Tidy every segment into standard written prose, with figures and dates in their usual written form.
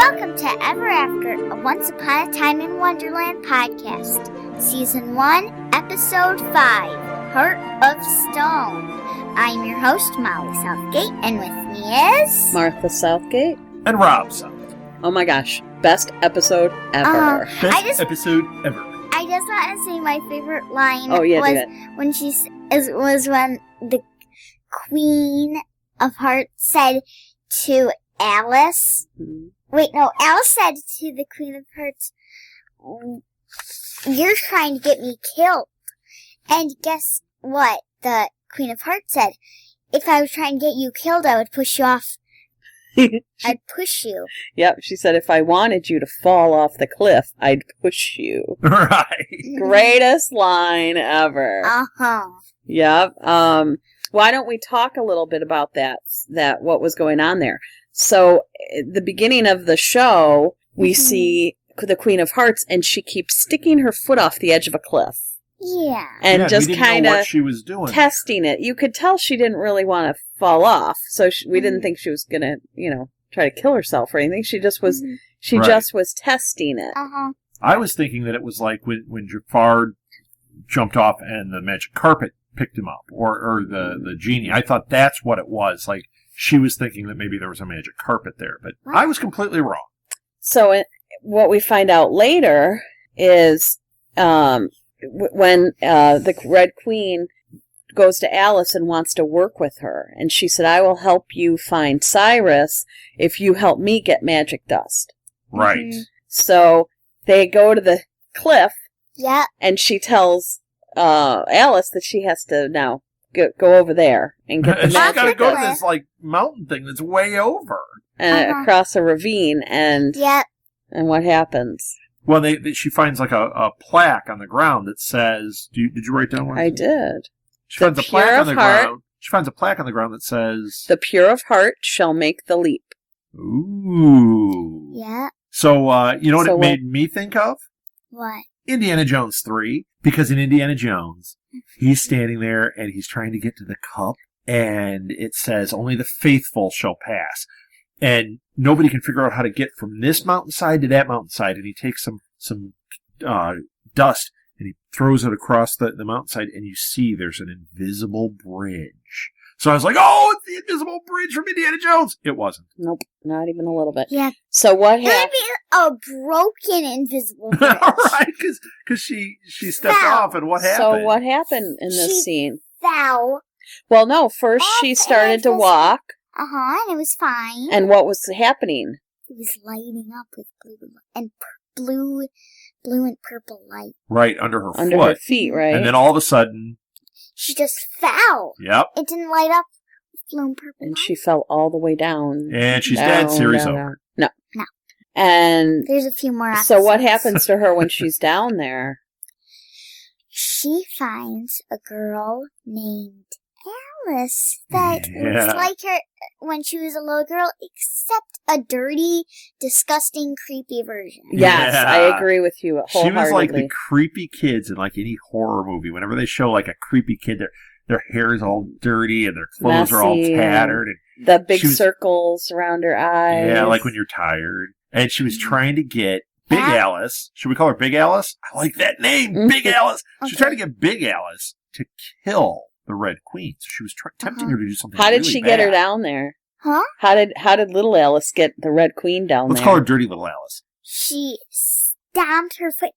Welcome to Ever After, a Once Upon a Time in Wonderland podcast. Season 1, Episode 5, Heart of Stone. I'm your host, Molly Southgate, and with me is... Martha Southgate. And Rob Southgate. Oh my gosh, best episode ever. Best episode ever. I just want to say my favorite line was when was when the Queen of Hearts said to Alice... Wait, no, Alice said to the Queen of Hearts, "You're trying to get me killed." And guess what the Queen of Hearts said? "If I was trying to get you killed, I would push you off. I'd push you." Yep, she said, if I wanted you to fall off the cliff, I'd push you. Right. Greatest line ever. Uh-huh. Yep. Why don't we talk a little bit about that what was going on there? So, at the beginning of the show, we see the Queen of Hearts, and she keeps sticking her foot off the edge of a cliff. Yeah. And just kind of she was doing. Testing it. You could tell she didn't really want to fall off, so we didn't think she was going to, try to kill herself or anything. She just was, just was testing it. Uh-huh. I was thinking that it was like when Jafar jumped off and the magic carpet picked him up, or the genie. I thought that's what it was. Like, she was thinking that maybe there was a magic carpet there, but I was completely wrong. So what we find out later is when the Red Queen goes to Alice and wants to work with her, and she said, "I will help you find Cyrus if you help me get magic dust." Right. Mm-hmm. So they go to the cliff, Yeah. and she tells Alice that she has to now go over there and get the And she's magic got to go to dust. this mountain thing that's way over. And across a ravine, and what happens? Well, she finds like a plaque on the ground that says, did you write down one? I did. She finds a plaque on the ground. She finds a plaque on the ground that says, "The pure of heart shall make the leap." Ooh. Yeah. So, you know what it made me think of? What? Indiana Jones 3. Because in Indiana Jones, he's standing there and he's trying to get to the cup, and it says, "Only the faithful shall pass." And nobody can figure out how to get from this mountainside to that mountainside, and he takes some dust and he throws it across the mountainside, and you see there's an invisible bridge. So I was like, oh, it's the invisible bridge from Indiana Jones. It wasn't. Nope, not even a little bit. Yeah. So what It would happened? be a broken invisible bridge. Right, because she stepped off, and what happened? So what happened in this She scene? Fell. Well, no, first she started to walk, Uh-huh, and it was fine. and what was happening? It was lighting up with blue and purple light. Right, under her Under foot. her feet, right? And then all of a sudden, She just fell. yep. It didn't light up with blue and purple And light. she fell all the way down. And she's dead. Series down, over. down. No. And There's a few more episodes. so what happens to her when she's down there? She finds a girl named Alice that Yeah. looks like her when she was a little girl, except a dirty, disgusting, creepy version. Yes, Yeah. I agree with you She wholeheartedly. was like the creepy kids in like any horror movie. Whenever they show like a creepy kid, their hair is all dirty and their clothes are all Messy, tattered. And the big she was- circles around her eyes. yeah, like when you're tired. And she was trying to get Big Ah. Alice. Should we call her Big Alice? I like that name, Big Alice. She was trying to get Big Alice to kill the Red Queen. So she was tempting her to do something. How did really she get her bad. down there? Huh? How did little Alice get the Red Queen down Let's there? call her Dirty Little Alice. She stomped her foot,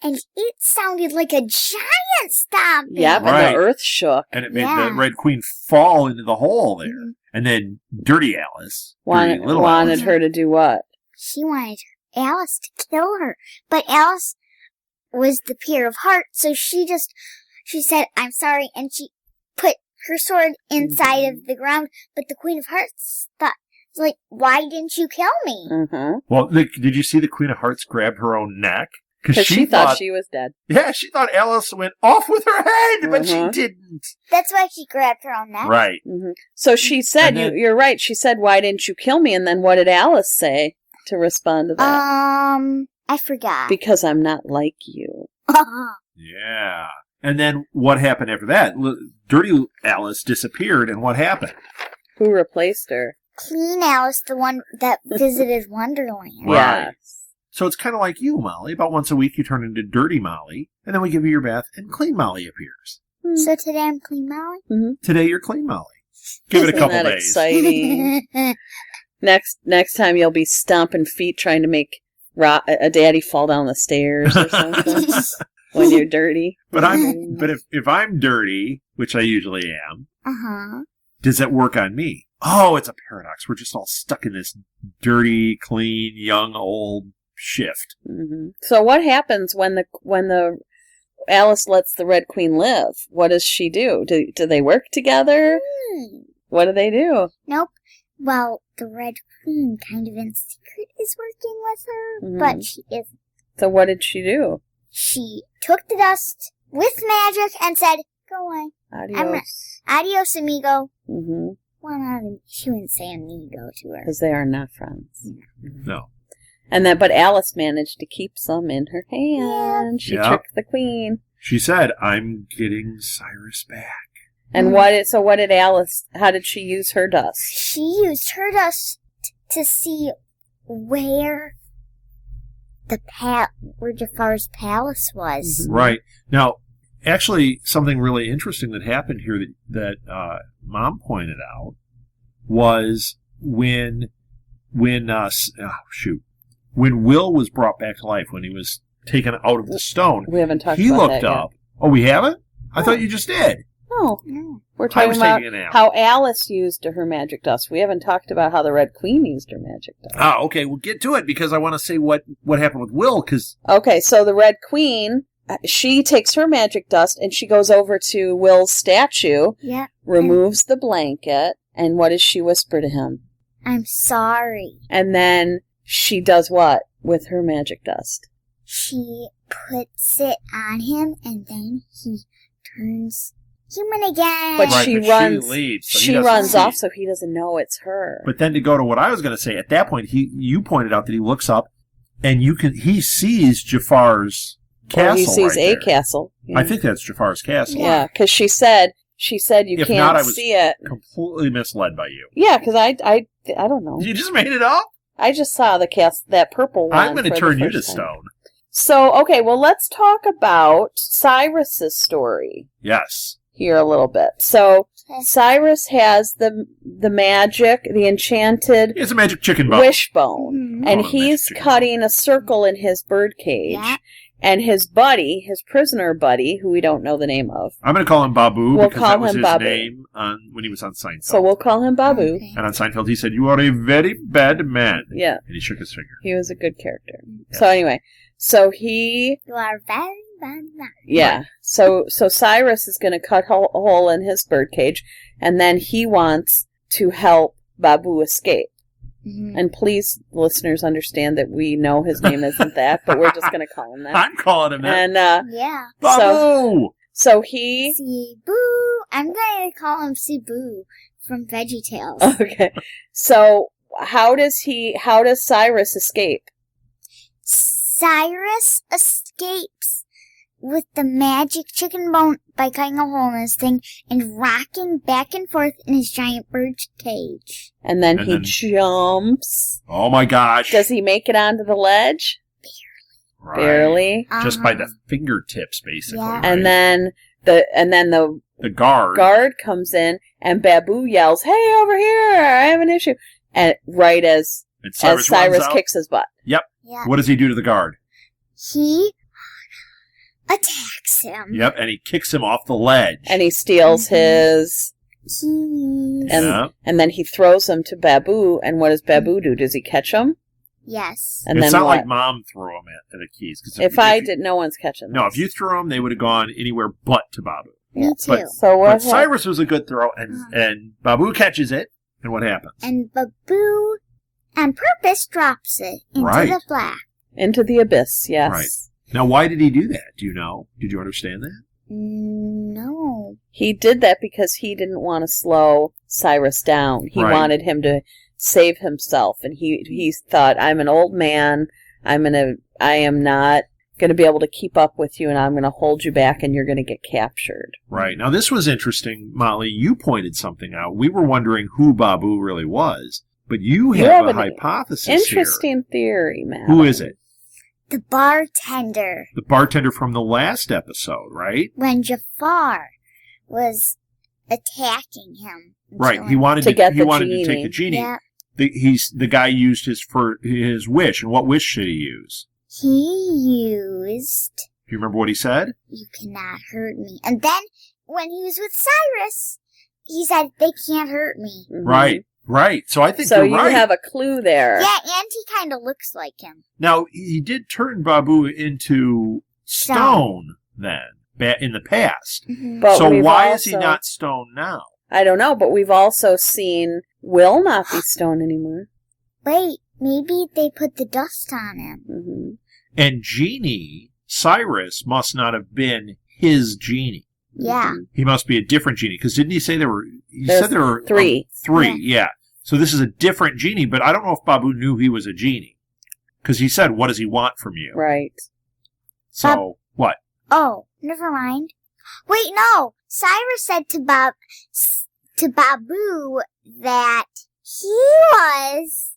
and it sounded like a giant stomping. Yep, Right. and the earth shook. And it made Yeah. the Red Queen fall into the hole there. Mhm. And then Dirty Alice, Wanted Dirty Little Alice, her to do what? She wanted Alice to kill her, but Alice was the pure of heart, so she said, "I'm sorry," and she put her sword inside of the ground, but the Queen of Hearts thought, like, "Why didn't you kill me?" Mm-hmm. Well, did you see the Queen of Hearts grab her own neck? Because she thought she was dead. Yeah, she thought Alice went off with her head, but she Mhm. didn't. That's why she grabbed her own neck. Right. Mm-hmm. So she said, And then- you're right, she said, "Why didn't you kill me?" And then what did Alice say to respond to that? I forgot. Because I'm not like you. Yeah. And then what happened after that? Dirty Alice disappeared, and what happened? Who replaced her? clean Alice, the one that visited Wonderland. Right. Yeah. So it's kind of like you, Molly. About once a week, you turn into Dirty Molly, and then we give you your bath, and Clean Molly appears. So today I'm Clean Molly? Mm-hmm. Today, you're Clean Molly. Give it a couple Isn't that days. exciting? Next time you'll be stomping feet trying to make a daddy fall down the stairs or something when you're dirty. But if I'm dirty, which I usually am, Uh-huh. does that work on me? Oh, it's a paradox. We're just all stuck in this dirty, clean, young, old shift. Mm-hmm. So what happens when the Alice lets the Red Queen live? What does she do? Do they work together? What do they do? Nope. Well, the Red Queen kind of in secret is working with her, Mhm. but she isn't. So what did she do? She took the dust with magic and said, go away. Adios. Adios, amigo. Mm-hmm. Well, she wouldn't say amigo to her. Because they are not friends. No. But Alice managed to keep some in her hand. She Yeah. tricked the queen. She said, I'm getting Cyrus back. And what did Alice, how did she use her dust? She used her dust to see where where Jafar's palace was. Mhm. Right. Now, actually, something really interesting that happened here that Mom pointed out was when Will was brought back to life, when he was taken out of the stone, We haven't talked he about looked that up. Oh, we haven't? I thought you just did. No, No. we're I talking was about taking a nap. how Alice used her magic dust. We haven't talked about how the Red Queen used her magic dust. Ah, okay. We'll get to it because I want to say what happened with Will, because Okay, so the Red Queen, she takes her magic dust and she goes over to Will's statue, Yeah. removes the blanket, and what does she whisper to him? I'm sorry. And then she does what with her magic dust? She puts it on him, and then he turns human again. But Right, she but she runs. leaves, so he she doesn't runs see off, it. so he doesn't know it's her. But then to go to what I was going to say, at that point, you pointed out that he looks up and he sees Jafar's castle. Or he sees right a there. castle. I think that's Jafar's castle. Yeah, because she said you If can't not, I was see it. completely misled by you. Yeah, because I don't know. You just made it up? I just saw that purple one. I'm going to for the turn you to first time. stone. So, okay, well, let's talk about Cyrus's story Yes. here a little bit. So, Cyrus has the magic, the enchanted It's a magic chicken bone. wishbone, Mhm. and Oh, he's magic chicken cutting a circle in his bird cage. Yeah. And his buddy, his prisoner buddy, who we don't know the name of, I'm going to call him Babu We'll because call that was him his Babu. name when he was on Seinfeld. so we'll call him Babu. Okay. And on Seinfeld, he said, "You are a very bad man." Yeah, And he shook his finger. he was a good character. Yes. So anyway, so he You are very bad man. Yeah. So Cyrus is going to cut a hole in his birdcage, and then he wants to help Babu escape. Mhm. And please, listeners, understand that we know his name isn't that, but we're just going to call him that. I'm calling him that. And Yeah. Babu! so he. Cebu. I'm going to call him Cebu from VeggieTales. Okay. So how does Cyrus escape? Cyrus escapes with the magic chicken bone by cutting a hole in his thing and rocking back and forth in his giant bird cage. And then And he then- jumps. Oh my gosh. Does he make it onto the ledge? Right. Barely. Just by Uh-huh. the fingertips, basically. Yeah. right? And then the the guard. guard comes in and Babu yells, "Hey, over here! I have an issue!" And right as And Cyrus runs out. kicks his butt. Yep. Yeah. What does he do to the guard? He attacks him. Yep. And he kicks him off the ledge. And he steals Mhm. his, He's... and yeah. and then he throws him to Babu. And what does Babu do? Does he catch him? Yes. And it's then not what? like Mom threw him at the keys. 'Cause If I did, no one's catching. No, this. if you threw them, they would have gone anywhere but to Babu. Me Yeah. too. But- So what? But Cyrus was a good throw, and Babu catches it, and what happens? And Babu, on purpose, drops it into Right. the black. Into the abyss. Yes. Right. Now, why did he do that? Do you know? Did you understand that? No. He did that because he didn't want to slow Cyrus down. He Right. wanted him to save himself, and he thought, "I'm an old man. I am not going to be able to keep up with you, and I'm going to hold you back, and you're going to get captured." Right. Now, this was interesting, Molly. You pointed something out. We were wondering who Babu really was. But you You have have a an hypothesis Interesting theory, man. here. Who is it? The bartender. The bartender from the last episode, right? When Jafar was attacking him. and Right. killing He wanted To to, get he the wanted to genie. take the genie. Yeah. The guy used his wish. And what wish should he use? He used, Do you remember what he said? "You cannot hurt me." And then, when he was with Cyrus, he said, "They can't hurt me." Mhm. Right. Right. So I think So you're you right. have a clue there. Yeah, and he kind of looks like him. Now, he did turn Babu into stone then, in the past. Mhm. But So we've why is he also- not stone now? I don't know, but we've also seen Will not be stone anymore. Wait, maybe they put the dust on him. Hmm. And Genie, Cyrus, must not have been his genie. Yeah. He must be a different genie. Because didn't he say there were... He There's said there were... three. Three, yeah. So this is a different genie, but I don't know if Babu knew he was a genie. Because he said, what does he want from you? Right. So, what? Oh, never mind. Wait, no. Cyrus said to Babu that he was,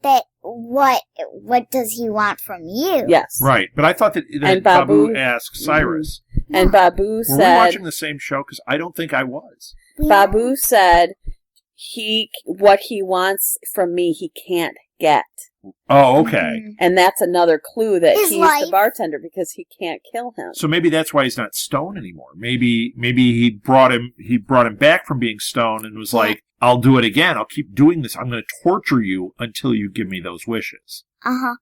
that what does he want from you? Yes. Right. But I thought that And Babu Babu- asked Cyrus. And Babu Were we said, watching the same show? Because I don't think I was. Babu said, what he wants from me, he can't get. Oh, okay. Mhm. And that's another clue that His he's life. the bartender because he can't kill him. So maybe that's why he's not stone anymore. Maybe he brought him back from being stone and was like, I'll do it again. I'll keep doing this. I'm going to torture you until you give me those wishes. Uh-huh.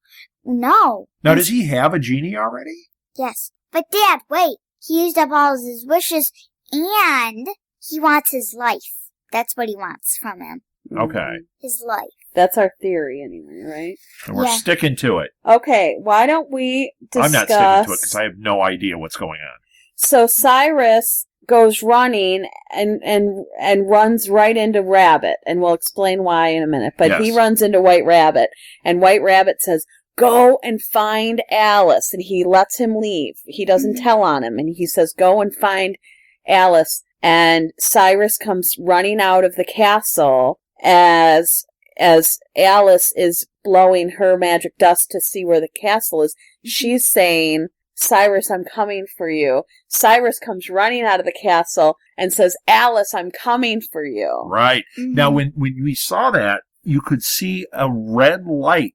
No. Now, does he have a genie already? Yes. But Dad, wait. He used up all of his wishes and he wants his life. That's what he wants from him. Okay. His life. That's our theory anyway, right? And we're Yeah. sticking to it. Okay, why don't we discuss... I'm not sticking to it because I have no idea what's going on. So Cyrus goes running and runs right into Rabbit, and we'll explain why in a minute. But he Yes. runs into White Rabbit, and White Rabbit says, "Go and find Alice," and he lets him leave. He doesn't tell on him, and he says, "Go and find Alice." And Cyrus comes running out of the castle as Alice is blowing her magic dust to see where the castle is. She's saying, "Cyrus, I'm coming for you." Cyrus comes running out of the castle and says, "Alice, I'm coming for you." Right. Mhm. Now, when we saw that, you could see a red light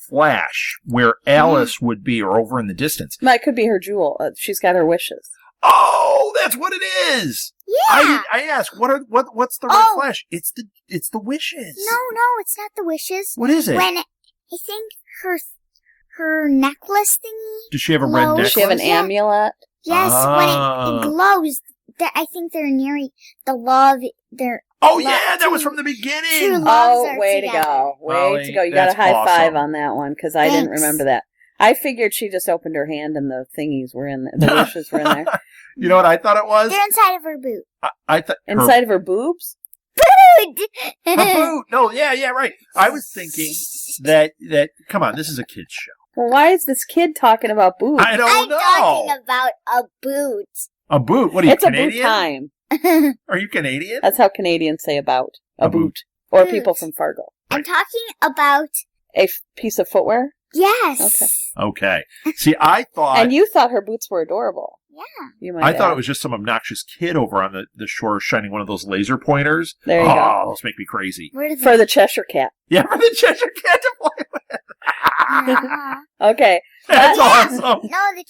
flash where Alice would be, or over in the distance. That could be her jewel. She's got her wishes. Oh, that's what it is. Yeah. I asked, what's the red Oh. flash? It's the wishes. No, it's not the wishes. What is it? When I think her necklace thingy. Does she have a red Glows. necklace? Does she have an Yeah. amulet? Yes, Ah. when it glows. I think they're nearing the love. They're Oh Love- yeah, that was true- from the beginning. true loves Oh, are way together. to go. Molly, Way to go. You got a that's high five awesome. on that one because I didn't Thanks. remember that. I figured she just opened her hand and the thingies were in there. The wishes were in there. You know what I thought it was? they're inside of her boot. I thought Inside of her boobs? her boot. No, yeah, right. I was thinking that come on, this is a kids show. Well, why is this kid talking about boobs? I don't I'm know. talking about a boot. A boot? What are you, It's a boot Canadian? time. Are you Canadian? That's how Canadians say about. A boot. Or people from Fargo. I'm talking about A piece of footwear? yes. Okay. See, I thought And you thought her boots were adorable. Yeah. You might I thought add. it was just some obnoxious kid over on the shore shining one of those laser pointers. There you oh, go. those make me crazy. Where did For the Cheshire Cat. Yeah, for the Cheshire Cat to play with. Okay. That's Yeah. awesome. No, the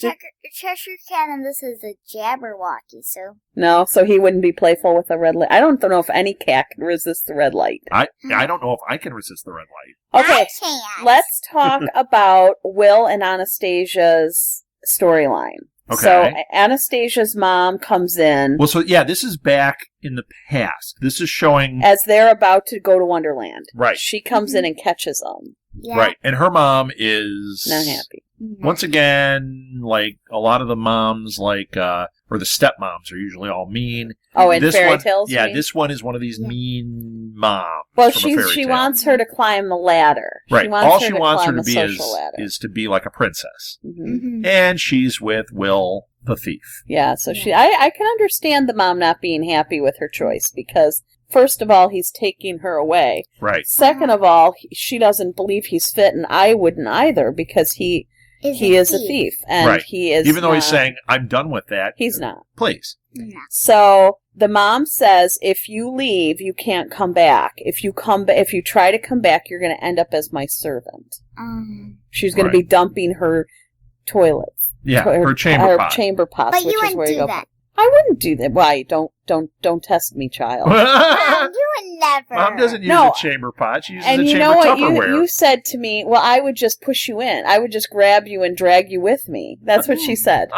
Cheshire Cat and this is a Jabberwocky, so. No, so he wouldn't be playful with a red light. I don't know if any cat can resist the red light. I don't know if I can resist the red light. Okay, I can't. let's talk about Will and Anastasia's storyline. Okay. So Anastasia's mom comes in Well, so yeah, this is back in the past. This is showing as they're about to go to Wonderland. Right. She comes in and catches them. Yeah. right, and her mom is Not happy. Once again, like a lot of the moms, like or the stepmoms are usually all mean. Oh, in This fairy one, tales? you yeah, mean? this one is one of these Yeah. mean moms. Well, from a fairy she tale. wants her to climb the ladder. Right. She wants All her she to wants her climb to the be social ladder. is to be like a princess, Mhm. and she's with Will the thief. Yeah, so I can understand the mom not being happy with her choice because first of all, he's taking her away. Right. Second of all, she doesn't believe he's fit, and I wouldn't either, because he is a thief. And right. he is Even though he's saying, I'm done with that. He's not. Please. No. So the mom says, if you leave, you can't come back. If you try to come back, you're going to end up as my servant. She's going to be dumping her toilet. Yeah, her chamber pot. Chamber pots. But you wouldn't do that. I wouldn't do that. Why? Don't test me, child. Mom, you would never. Mom doesn't use a chamber pot. She uses a chamber Tupperware. And you know what? You said to me, well, I would just push you in. I would just grab you and drag you with me. That's what she said.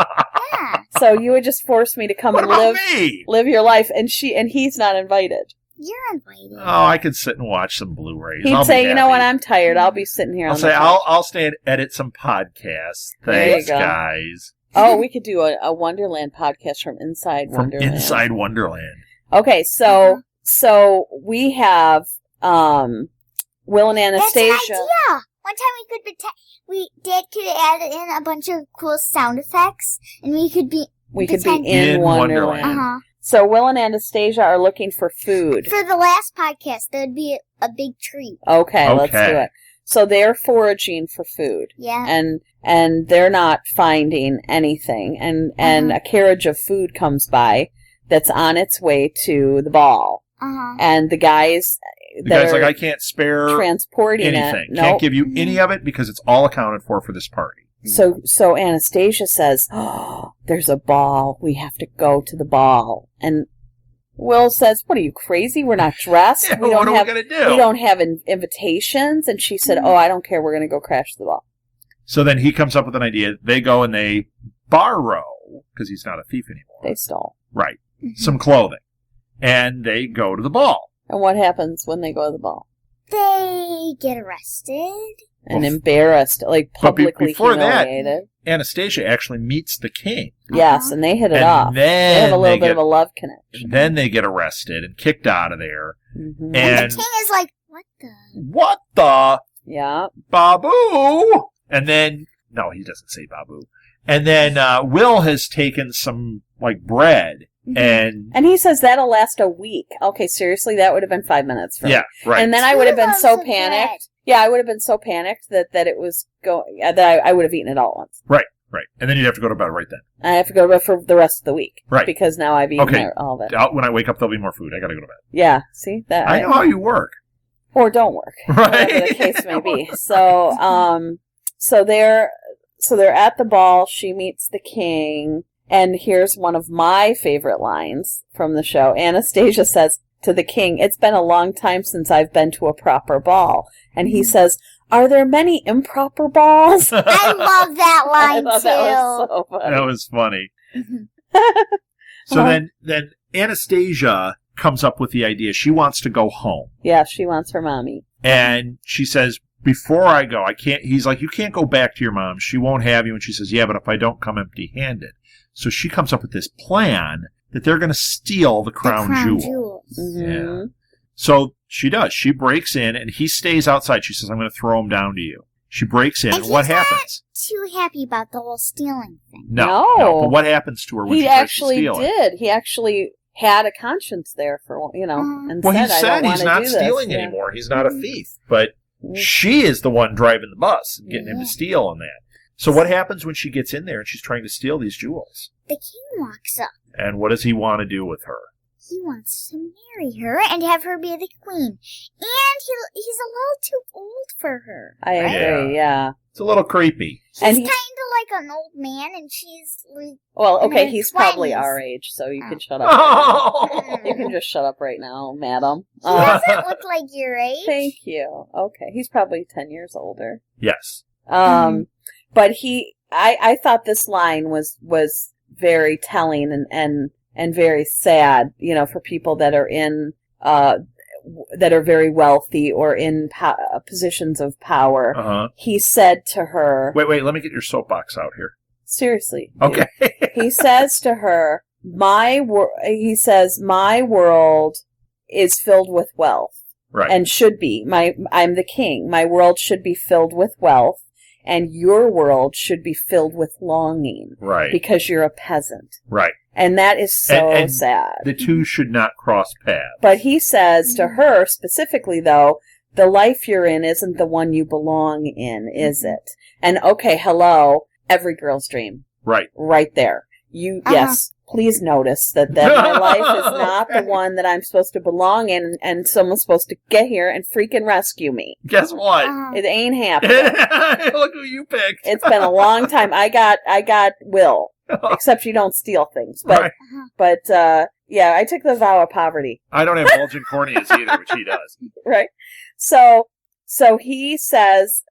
Yeah. So you would just force me to come and live your life, and he's not invited. You're invited. Oh, I could sit and watch some Blu-rays. He'd say, you know what, I'm tired. I'll be sitting here. I'll stay and edit some podcasts. Thanks, guys. Oh, we could do a Wonderland podcast from Inside Wonderland. From Inside Wonderland. Okay, so we have Will and Anastasia. That's an idea. One time Dad could add in a bunch of cool sound effects, and we could be in Wonderland. Uh-huh. So Will and Anastasia are looking for food. For the last podcast, that would be a big treat. Okay, let's do it. So they're foraging for food. Yeah. And they're not finding anything. And a carriage of food comes by that's on its way to the ball. Uh-huh. And the guy's like, I can't spare transporting anything. It. Can't give you any of it because it's all accounted for this party. So Anastasia says, oh, there's a ball. We have to go to the ball. And Will says, what are you, crazy? We're not dressed. Yeah, what are we going to do? We don't have invitations. And she said, oh, I don't care. We're going to go crash the ball. So then he comes up with an idea. They go and they borrow, because he's not a thief anymore. They stole. Right. Some clothing. And they go to the ball. And what happens when they go to the ball? They get arrested. And embarrassed, like publicly humiliated. That, Anastasia actually meets the king. Yes, and they hit it off. They have a little bit of a love connection. Then they get arrested and kicked out of there. Mm-hmm. And the king is like, what the? Yeah. Babu! And then, no, he doesn't say Babu. And then Will has taken some, bread. And he says that'll last a week. Okay, seriously, that would have been 5 minutes for me. Yeah, right. And then I would have been so panicked. Bread. Yeah, I would have been so panicked that it was going, that I would have eaten it all at once. Right. And then you'd have to go to bed right then. I have to go to bed for the rest of the week. Right. Because now I've eaten all of it. When I wake up, there'll be more food. I gotta go to bed. Yeah, see? That I know how you work. Or don't work. Right. Whatever the case may be. So they're at the ball. She meets the king. And here's one of my favorite lines from the show. Anastasia says to the king, it's been a long time since I've been to a proper ball. And he says, are there many improper balls? I love that line, too. That was so funny. That was funny. So then Anastasia comes up with the idea. She wants to go home. Yeah, she wants her mommy. And she says, before I go, I can't. He's like, you can't go back to your mom. She won't have you. And she says, yeah, but if I don't come empty-handed. So she comes up with this plan that they're going to steal the crown jewel. Mm-hmm. Yeah. So she does. She breaks in, and he stays outside. She says, I'm going to throw him down to you. She breaks in, and what happens? Too happy about the whole stealing thing. No. But what happens to her when she tries to steal it? He actually had a conscience there for, and well, he said said he's not stealing anymore. He's not a thief. But she is the one driving the bus and getting him to steal on that. So what happens when she gets in there and she's trying to steal these jewels? The king walks up. And what does he want to do with her? He wants to marry her and have her be the queen. And he's a little too old for her. I agree, yeah. It's a little creepy. He's kind of like an old man, and she's like... Well, okay, he's 20s. Probably our age, so you can shut up. Right you can just shut up right now, madam. He doesn't look like your age. Thank you. Okay, he's probably 10 years older. Yes. But I thought this line was very telling and very sad, for people that are in, that are very wealthy or in positions of power. Uh-huh. He said to her... Wait, let me get your soapbox out here. Seriously. Okay. He says to her, my world is filled with wealth. Right. And should be. I'm the king. My world should be filled with wealth. And your world should be filled with longing. Right. Because you're a peasant. Right. And that is so And sad. The two should not cross paths. But he says to her specifically, though, the life you're in isn't the one you belong in, is it? And okay, hello, every girl's dream. Right. Right there. Yes, please notice that my life is not the one that I'm supposed to belong in, and someone's supposed to get here and freaking rescue me. Guess what? It ain't happening. Look who you picked. It's been a long time. I got Will. Except you don't steal things. But, yeah, I took the vow of poverty. I don't have bulging corneas either, which he does. Right. So he says,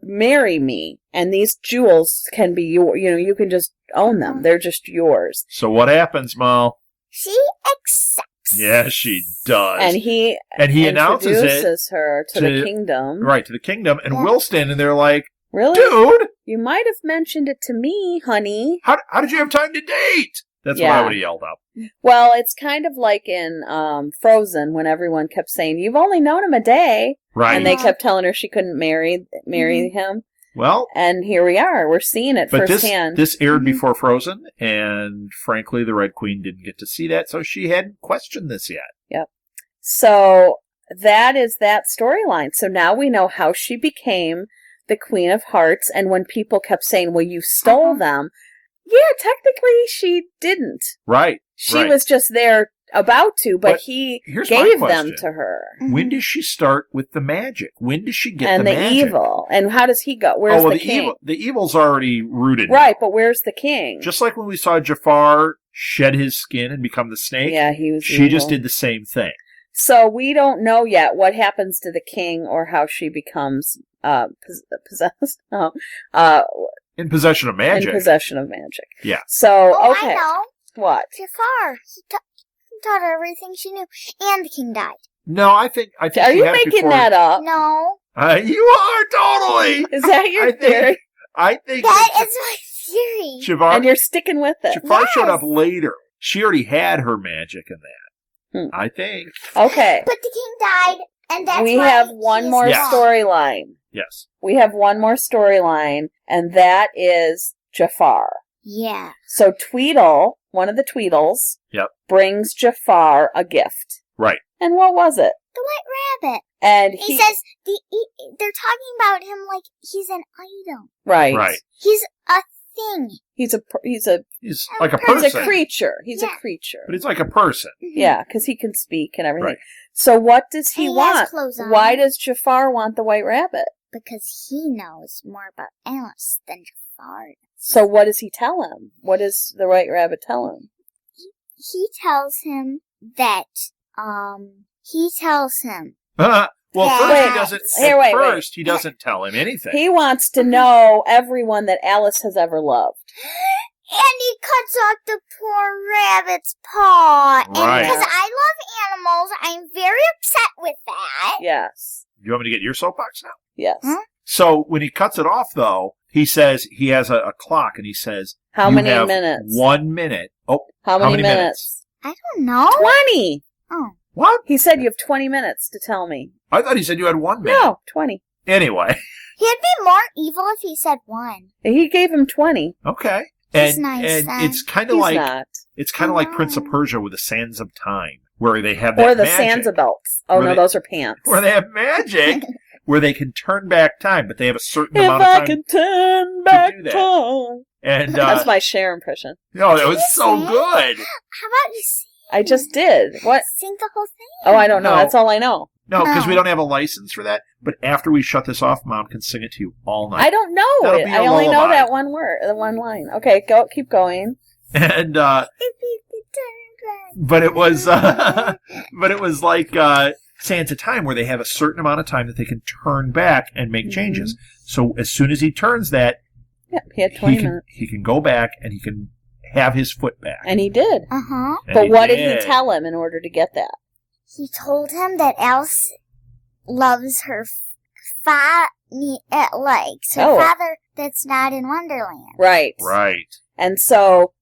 marry me, and these jewels can be you can just own them. They're just yours. So what happens, Mo? She accepts. Yeah, she does. And he announces introduces her to the kingdom. Right, to the kingdom, and Will's standing there like, really? Dude! You might have mentioned it to me, honey. How did you have time to date? That's what I would have yelled up. Well, it's kind of like in Frozen when everyone kept saying, you've only known him a day. Right. And they kept telling her she couldn't marry him. Well. And here we are. We're seeing it firsthand. This aired before Frozen, and frankly, the Red Queen didn't get to see that, so she hadn't questioned this yet. Yep. So that is that storyline. So now we know how she became the Queen of Hearts, and when people kept saying, well, you stole them, yeah, technically she didn't. Right. She was just there about to, but he gave them to her. When does she start with the magic? When does she get and the magic? evil? And how does he go? Where's the king? Evil. The evil's already rooted. Right, but where's the king? Just like when we saw Jafar shed his skin and become the snake. Yeah, he was She evil. just did the same thing. So we don't know yet what happens to the king or how she becomes possessed. In possession of magic. In possession of magic. Yeah. So, okay. I know. What? Jafar. He taught her everything she knew, and the king died. No, I think. Are you making that up? No. You are totally. Is that your theory? That is my theory. Jafar, and you're sticking with it. Jafar showed up later. She already had her magic in that. I think. Okay. But the king died, and that's we why have one more storyline. Yes. We have one more storyline, and that is Jafar. Yeah. So Tweedle, one of the Tweedles, brings Jafar a gift. Right. And what was it? The white rabbit. And he says they're talking about him like he's an item. Right. Right. He's a thing. He's like a person. He's a creature. He's a creature. But he's like a person. Yeah, because he can speak and everything. Right. So what does he want? Has clothes on. Why does Jafar want the white rabbit? Because he knows more about Alice than Jafar. So what does he tell him? What does the white rabbit tell him? He tells him that, he doesn't tell him anything. He wants to know everyone that Alice has ever loved. And he cuts off the poor rabbit's paw. Right. And because I love animals, I'm very upset with that. Yes. You want me to get your soapbox now? Yes. Huh? So when he cuts it off, though, he says he has a clock, and he says, How many minutes? 1 minute. Oh, how many minutes? I don't know. 20. Oh. What? He said you have 20 minutes to tell me. I thought he said you had 1 minute. No, 20. Anyway. He'd be more evil if he said 1. He gave him 20. Okay. He's nice, and it's kind of like not. It's kind of like Prince of Persia with the Sands of Time, where they have that or the magic, Sands of Belts. Oh no, those are pants. Where they have magic, where they can turn back time, but they have a certain amount of time. If I can turn back to do that. time. And that's my Cher impression. No, that was so good. How about you sing? I just did. What? Sing the whole thing. Oh, I don't know. No. That's all I know. No, because we don't have a license for that. But after we shut this off, Mom can sing it to you all night. I don't know That'll it. be I a only know lullaby. that one word, the one line. Okay, keep going. And If you could turn back. but it was like Sands of Time, where they have a certain amount of time that they can turn back and make changes. So as soon as he turns that, he had 20 minutes. He can go back and he can have his foot back. And he did. Uh-huh. But what did he tell him in order to get that? He told him that Alice loves her father that's not in Wonderland. Right. Right. And so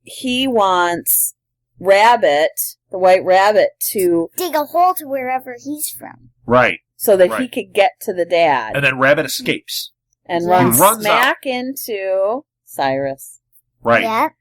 he wants Rabbit, the white rabbit, to dig a hole to wherever he's from. Right. So that he could get to the dad. And then Rabbit escapes. And runs smack into Cyrus. Right. Yep.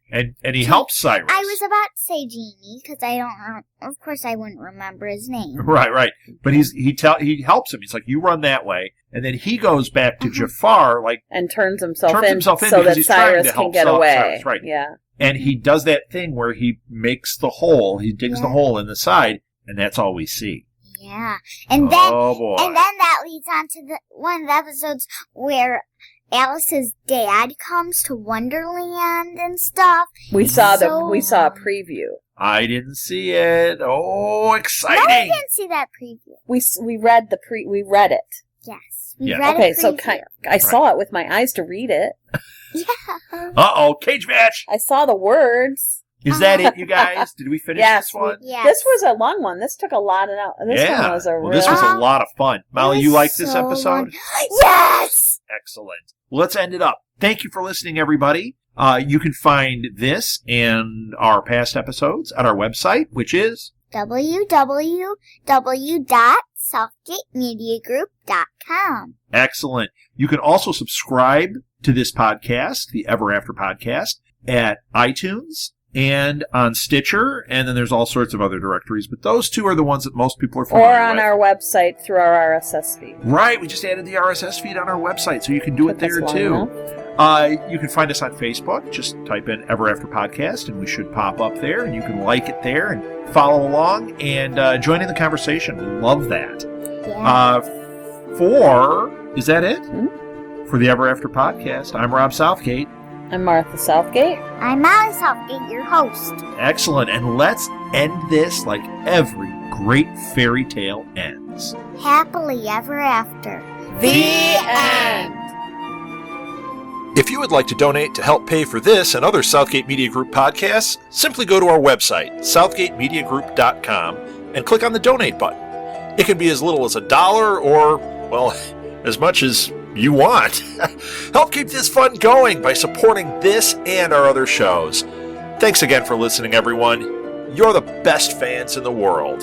And he helps Cyrus. I was about to say Genie, because I don't, of course I wouldn't remember his name. Right. But he helps him. He's like, you run that way. And then he goes back to Jafar, like, and turns himself in so that he's trying to Cyrus can help get away. Cyrus, right. Yeah. And he does that thing where he makes the hole, he digs the hole in the side, and that's all we see. Yeah. And then, oh boy. And then that leads on to one of the episodes where Alice's dad comes to Wonderland and stuff. We saw a preview. I didn't see it. Oh, exciting! No, we didn't see that preview. We read it. Yes. Okay, so I saw it with my eyes to read it. Yeah. Uh-oh, cage match! I saw the words. Is that it, you guys? Did we finish this one? Yes. This was a long one. This took a lot of This was a lot of fun. Molly, you liked this episode? Yes! Excellent. Let's end it up. Thank you for listening, everybody. You can find this and our past episodes at our website, which is www.southgatemediagroup.com. Excellent. You can also subscribe to this podcast, the Ever After Podcast, at iTunes and on Stitcher, and then there's all sorts of other directories, but those two are the ones that most people are familiar with. Or on our website through our RSS feed. Right, we just added the RSS feed on our website, so you can do it there too. You can find us on Facebook. Just type in Ever After Podcast, and we should pop up there, and you can like it there and follow along and join in the conversation. We love that. Yeah. Is that it? Mm-hmm. For the Ever After Podcast, I'm Rob Southgate. I'm Martha Southgate. I'm Molly Southgate, your host. Excellent. And let's end this like every great fairy tale ends. Happily ever after. The end. If you would like to donate to help pay for this and other Southgate Media Group podcasts, simply go to our website, southgatemediagroup.com, and click on the donate button. It can be as little as $1 or, well, as much as you want. Help keep this fun going by supporting this and our other shows. Thanks again for listening, everyone. You're the best fans in the world.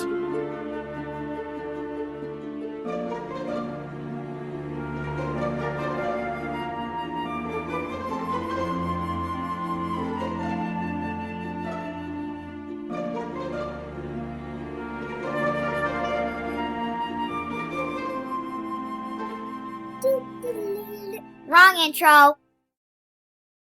Wrong intro.